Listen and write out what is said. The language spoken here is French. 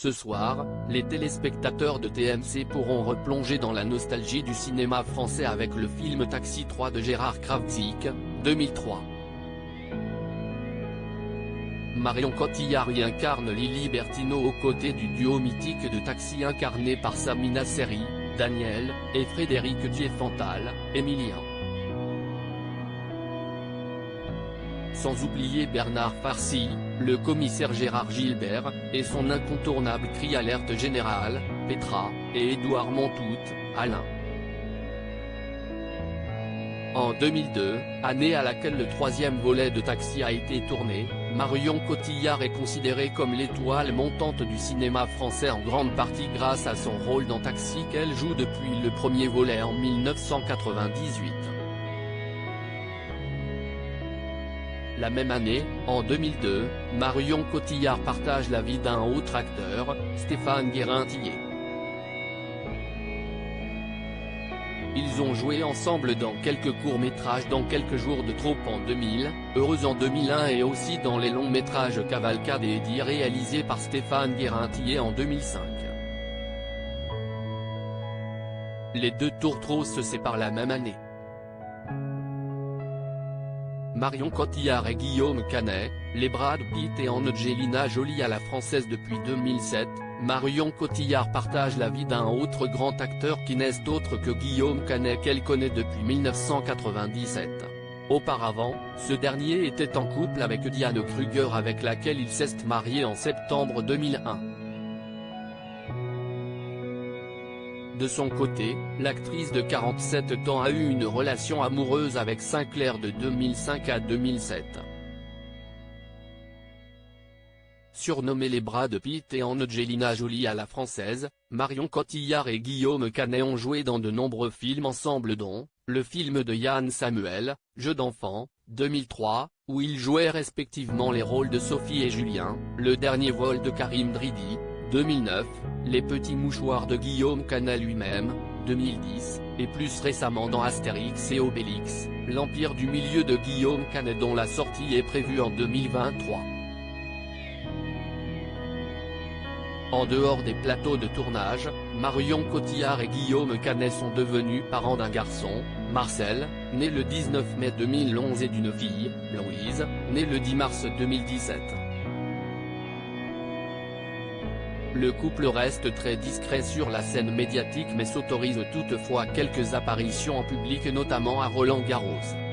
Ce soir, les téléspectateurs de TMC pourront replonger dans la nostalgie du cinéma français avec le film Taxi 3 de Gérard Krawczyk, 2003. Marion Cotillard y incarne Lily Bertineau aux côtés du duo mythique de Taxi incarné par Samina Seri, Daniel, et Frédéric Diefenthal, Emilien. Sans oublier Bernard Farcy, le commissaire Gérard Gilbert, et son incontournable cri alerte général, Petra, et Édouard Montout, Alain. En 2002, année à laquelle le troisième volet de Taxi a été tourné, Marion Cotillard est considérée comme l'étoile montante du cinéma français en grande partie grâce à son rôle dans Taxi qu'elle joue depuis le premier volet en 1998. La même année, en 2002, Marion Cotillard partage la vie d'un autre acteur, Stéphane Guérin-Tillet. Ils ont joué ensemble dans quelques courts-métrages dans Quelques jours de trop en 2000, Heureuse en 2001 et aussi dans les longs-métrages Cavalcade et Eddie réalisés par Stéphane Guérin-Tillet en 2005. Les deux tourtereaux se séparent la même année. Marion Cotillard et Guillaume Canet, les Brad Pitt et Angelina Jolie à la française depuis 2007, Marion Cotillard partage la vie d'un autre grand acteur qui n'est autre que Guillaume Canet qu'elle connaît depuis 1997. Auparavant, ce dernier était en couple avec Diane Kruger avec laquelle il s'est marié en septembre 2001. De son côté, l'actrice de 47 ans a eu une relation amoureuse avec Sinclair de 2005 à 2007. Surnommés les Brad Pitt et Angelina Jolie à la française, Marion Cotillard et Guillaume Canet ont joué dans de nombreux films ensemble dont, le film de Yann Samuel, Jeu d'enfant, 2003, où ils jouaient respectivement les rôles de Sophie et Julien, Le dernier vol de Karim Dridi, 2009, Les petits mouchoirs de Guillaume Canet lui-même, 2010, et plus récemment dans Astérix et Obélix, l'Empire du milieu de Guillaume Canet dont la sortie est prévue en 2023. En dehors des plateaux de tournage, Marion Cotillard et Guillaume Canet sont devenus parents d'un garçon, Marcel, né le 19 mai 2011 et d'une fille, Louise, née le 10 mars 2017. Le couple reste très discret sur la scène médiatique mais s'autorise toutefois quelques apparitions en public notamment à Roland-Garros.